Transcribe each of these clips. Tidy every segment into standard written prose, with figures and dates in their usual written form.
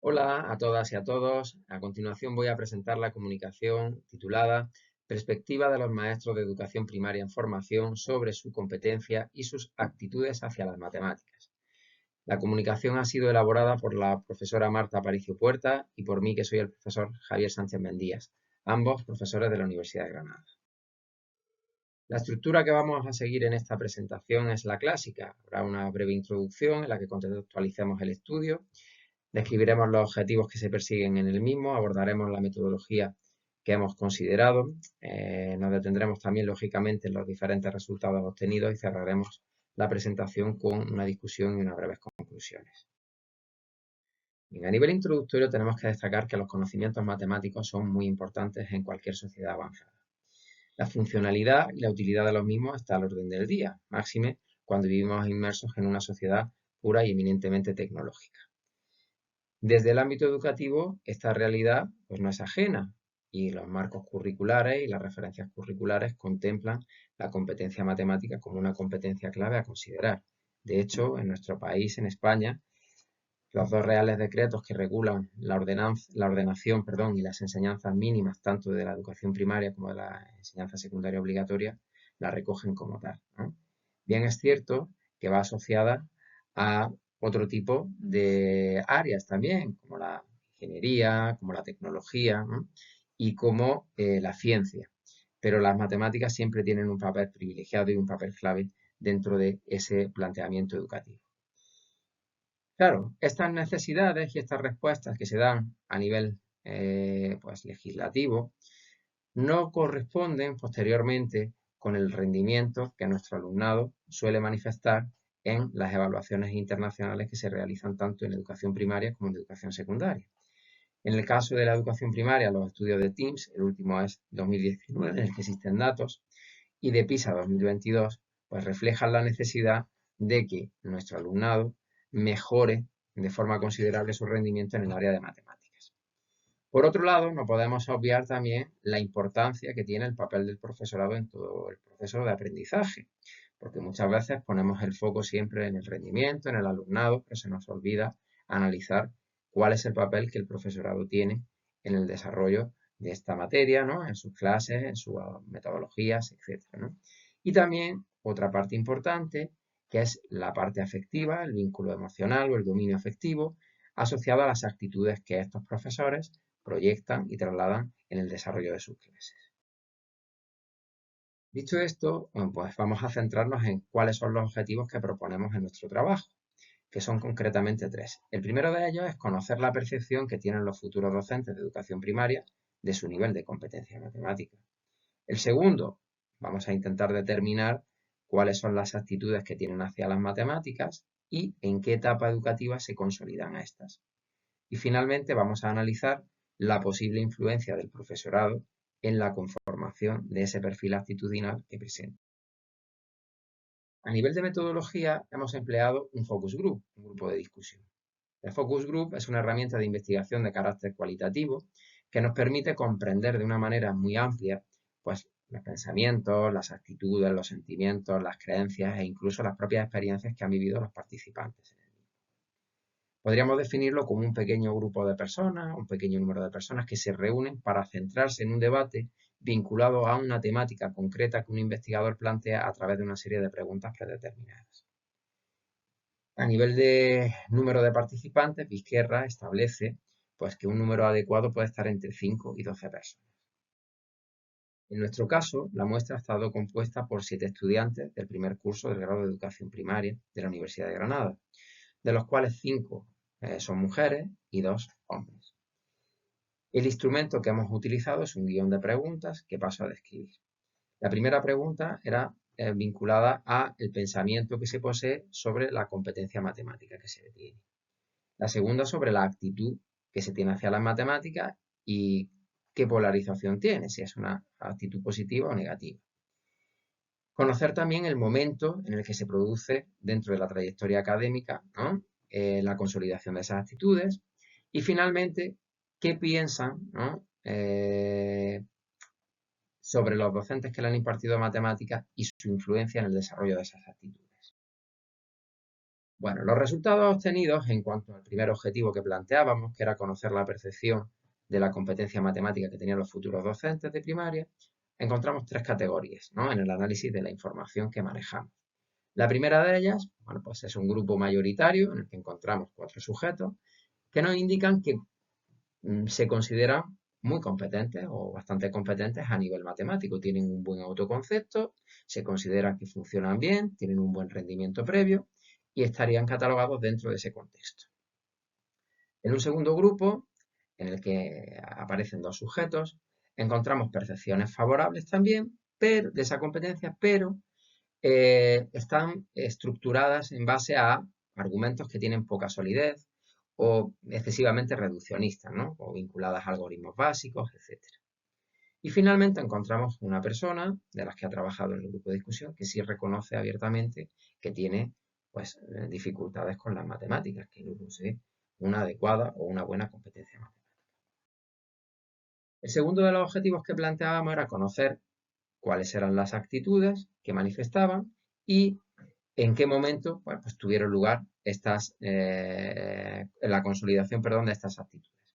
Hola a todas y a todos. A continuación voy a presentar la comunicación titulada Perspectiva de los maestros de educación primaria en formación sobre su competencia y sus actitudes hacia las matemáticas. La comunicación ha sido elaborada por la profesora Marta Aparicio Puerta y por mí, que soy el profesor Javier Sánchez Mendías, ambos profesores de la Universidad de Granada. La estructura que vamos a seguir en esta presentación es la clásica. Habrá una breve introducción en la que contextualicemos el estudio. Describiremos los objetivos que se persiguen en el mismo, abordaremos la metodología que hemos considerado, nos detendremos también, lógicamente, en los diferentes resultados obtenidos y cerraremos la presentación con una discusión y unas breves conclusiones. Bien, a nivel introductorio tenemos que destacar que los conocimientos matemáticos son muy importantes en cualquier sociedad avanzada. La funcionalidad y la utilidad de los mismos está al orden del día, máxime cuando vivimos inmersos en una sociedad pura y eminentemente tecnológica. Desde el ámbito educativo, esta realidad pues, no es ajena y los marcos curriculares y las referencias curriculares contemplan la competencia matemática como una competencia clave a considerar. De hecho, en nuestro país, en España, los dos reales decretos que regulan la ordenación y las enseñanzas mínimas tanto de la educación primaria como de la enseñanza secundaria obligatoria la recogen como tal, ¿no? Bien es cierto que va asociada a otro tipo de áreas también, como la ingeniería, como la tecnología, ¿no? Y como la ciencia. Pero las matemáticas siempre tienen un papel privilegiado y un papel clave dentro de ese planteamiento educativo. Claro, estas necesidades y estas respuestas que se dan a nivel pues legislativo no corresponden posteriormente con el rendimiento que nuestro alumnado suele manifestar en las evaluaciones internacionales que se realizan tanto en educación primaria como en educación secundaria. En el caso de la educación primaria, los estudios de TIMSS, el último es 2019, en el que existen datos, y de PISA 2022, pues reflejan la necesidad de que nuestro alumnado mejore de forma considerable su rendimiento en el área de matemáticas. Por otro lado, no podemos obviar también la importancia que tiene el papel del profesorado en todo el proceso de aprendizaje, porque muchas veces ponemos el foco siempre en el rendimiento, en el alumnado, pero se nos olvida analizar cuál es el papel que el profesorado tiene en el desarrollo de esta materia, ¿no? En sus clases, en sus metodologías, etc., ¿no? Y también otra parte importante, que es la parte afectiva, el vínculo emocional o el dominio afectivo, asociado a las actitudes que estos profesores proyectan y trasladan en el desarrollo de sus clases. Dicho esto, pues vamos a centrarnos en cuáles son los objetivos que proponemos en nuestro trabajo, que son concretamente tres. El primero de ellos es conocer la percepción que tienen los futuros docentes de educación primaria de su nivel de competencia matemática. El segundo, vamos a intentar determinar cuáles son las actitudes que tienen hacia las matemáticas y en qué etapa educativa se consolidan estas. Y finalmente vamos a analizar la posible influencia del profesorado en la conformación de ese perfil actitudinal que presenta. A nivel de metodología hemos empleado un focus group, un grupo de discusión. El focus group es una herramienta de investigación de carácter cualitativo que nos permite comprender de una manera muy amplia pues, los pensamientos, las actitudes, los sentimientos, las creencias e incluso las propias experiencias que han vivido los participantes. Podríamos definirlo como un pequeño grupo de personas, un pequeño número de personas que se reúnen para centrarse en un debate vinculado a una temática concreta que un investigador plantea a través de una serie de preguntas predeterminadas. A nivel de número de participantes, Vizquerra establece pues, que un número adecuado puede estar entre 5 y 12 personas. En nuestro caso, la muestra ha estado compuesta por 7 estudiantes del primer curso del grado de educación primaria de la Universidad de Granada, de los cuales 5 son mujeres y 2 hombres. El instrumento que hemos utilizado es un guión de preguntas que paso a describir. La primera pregunta era vinculada al pensamiento que se posee sobre la competencia matemática que se tiene. La segunda sobre la actitud que se tiene hacia las matemáticas y qué polarización tiene, si es una actitud positiva o negativa. Conocer también el momento en el que se produce dentro de la trayectoria académica, ¿no? La consolidación de esas actitudes y finalmente qué piensan, ¿no? Sobre los docentes que le han impartido matemáticas y su influencia en el desarrollo de esas actitudes. Bueno, los resultados obtenidos en cuanto al primer objetivo que planteábamos, que era conocer la percepción de la competencia matemática que tenían los futuros docentes de primaria, encontramos tres categorías, ¿no?, en el análisis de la información que manejamos. La primera de ellas, bueno, pues es un grupo mayoritario en el que encontramos 4 sujetos que nos indican que se consideran muy competentes o bastante competentes a nivel matemático. Tienen un buen autoconcepto, se considera que funcionan bien, tienen un buen rendimiento previo y estarían catalogados dentro de ese contexto. En un segundo grupo, en el que aparecen 2 sujetos, encontramos percepciones favorables también de esa competencia, pero están estructuradas en base a argumentos que tienen poca solidez o excesivamente reduccionistas, ¿no?, o vinculadas a algoritmos básicos, etc. Y finalmente encontramos una persona de las que ha trabajado en el grupo de discusión que sí reconoce abiertamente que tiene, pues, dificultades con las matemáticas, que no posee una adecuada o una buena competencia matemática. El segundo de los objetivos que planteábamos era conocer cuáles eran las actitudes que manifestaban y en qué momento, bueno, pues tuvieron lugar la consolidación, perdón, de estas actitudes.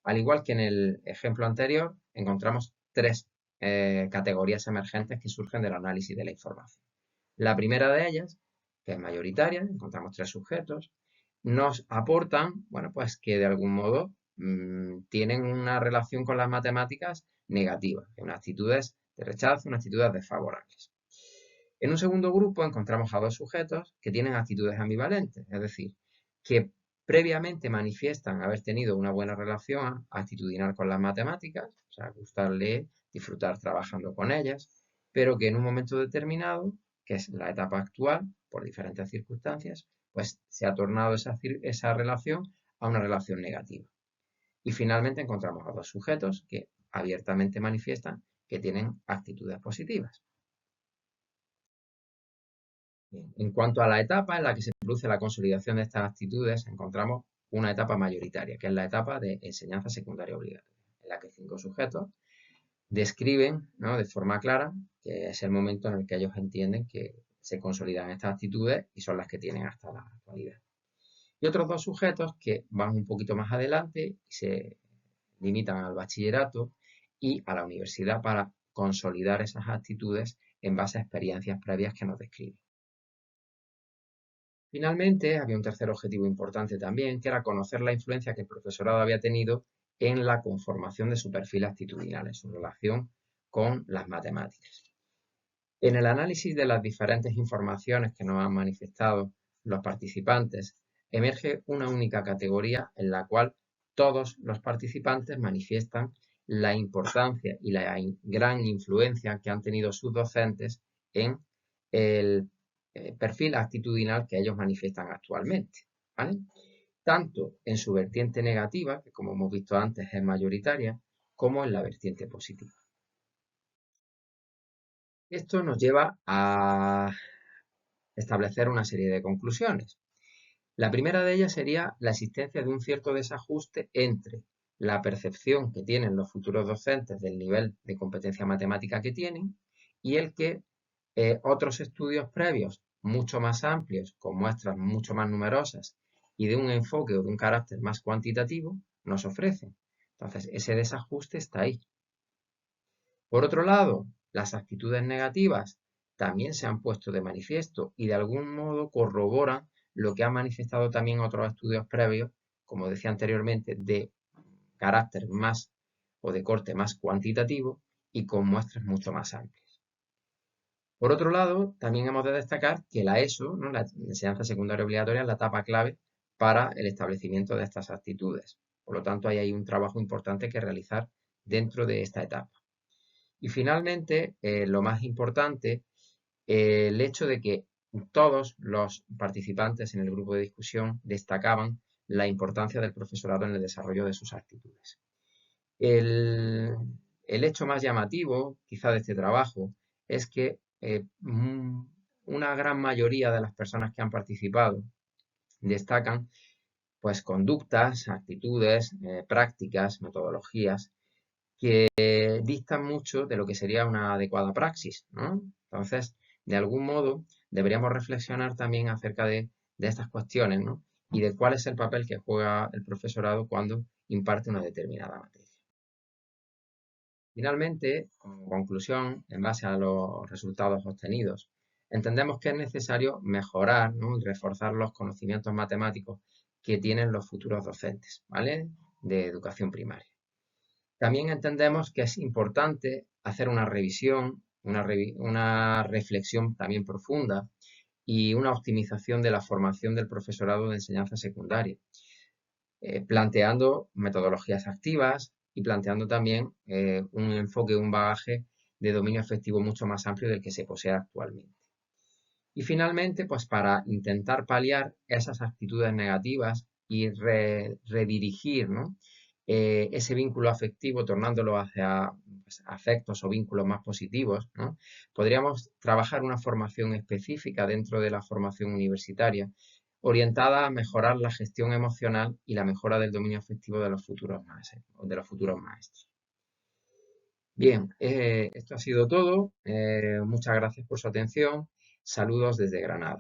Al igual que en el ejemplo anterior, encontramos tres categorías emergentes que surgen del análisis de la información. La primera de ellas, que es mayoritaria, encontramos 3 sujetos, nos aportan, bueno, pues que de algún modo tienen una relación con las matemáticas negativa, unas actitudes de rechazo, unas actitudes desfavorables. En un segundo grupo encontramos a 2 sujetos que tienen actitudes ambivalentes, es decir, que previamente manifiestan haber tenido una buena relación actitudinal con las matemáticas, o sea, gustarle, disfrutar trabajando con ellas, pero que en un momento determinado, que es la etapa actual, por diferentes circunstancias, pues se ha tornado esa relación a una relación negativa. Y finalmente encontramos a 2 sujetos que abiertamente manifiestan que tienen actitudes positivas. En cuanto a la etapa en la que se produce la consolidación de estas actitudes, encontramos una etapa mayoritaria, que es la etapa de enseñanza secundaria obligatoria, en la que 5 sujetos describen, ¿no?, de forma clara que es el momento en el que ellos entienden que se consolidan estas actitudes y son las que tienen hasta la actualidad. Y otros 2 sujetos que van un poquito más adelante y se limitan al bachillerato y a la universidad para consolidar esas actitudes en base a experiencias previas que nos describen. Finalmente, había un tercer objetivo importante también, que era conocer la influencia que el profesorado había tenido en la conformación de su perfil actitudinal, en su relación con las matemáticas. En el análisis de las diferentes informaciones que nos han manifestado los participantes, emerge una única categoría en la cual todos los participantes manifiestan la importancia y la gran influencia que han tenido sus docentes en el perfil actitudinal que ellos manifiestan actualmente, ¿vale? Tanto en su vertiente negativa, que como hemos visto antes es mayoritaria, como en la vertiente positiva. Esto nos lleva a establecer una serie de conclusiones. La primera de ellas sería la existencia de un cierto desajuste entre la percepción que tienen los futuros docentes del nivel de competencia matemática que tienen y el que otros estudios previos mucho más amplios, con muestras mucho más numerosas y de un enfoque o de un carácter más cuantitativo, nos ofrecen. Entonces, ese desajuste está ahí. Por otro lado, las actitudes negativas también se han puesto de manifiesto y de algún modo corroboran lo que han manifestado también otros estudios previos, como decía anteriormente, de carácter más o de corte más cuantitativo y con muestras mucho más amplias. Por otro lado, también hemos de destacar que la ESO, ¿no?, la enseñanza secundaria obligatoria, es la etapa clave para el establecimiento de estas actitudes. Por lo tanto, ahí hay un trabajo importante que realizar dentro de esta etapa. Y finalmente, lo más importante, el hecho de que todos los participantes en el grupo de discusión destacaban la importancia del profesorado en el desarrollo de sus actitudes. El hecho más llamativo, quizá, de este trabajo es que una gran mayoría de las personas que han participado destacan, pues, conductas, actitudes, prácticas, metodologías que distan mucho de lo que sería una adecuada praxis, ¿no? Entonces, de algún modo, deberíamos reflexionar también acerca de de estas cuestiones, ¿no? Y de cuál es el papel que juega el profesorado cuando imparte una determinada materia. Finalmente, como conclusión, en base a los resultados obtenidos, entendemos que es necesario mejorar, ¿no?, y reforzar los conocimientos matemáticos que tienen los futuros docentes, ¿vale?, de educación primaria. También entendemos que es importante hacer una revisión, una reflexión también profunda y una optimización de la formación del profesorado de enseñanza secundaria, planteando metodologías activas y planteando también un enfoque, un bagaje de dominio afectivo mucho más amplio del que se posee actualmente. Y finalmente, pues para intentar paliar esas actitudes negativas y redirigir, ¿no?, ese vínculo afectivo, tornándolo hacia pues, afectos o vínculos más positivos, ¿no?, podríamos trabajar una formación específica dentro de la formación universitaria, orientada a mejorar la gestión emocional y la mejora del dominio afectivo de los futuros maestros. Bien, esto ha sido todo. Muchas gracias por su atención. Saludos desde Granada.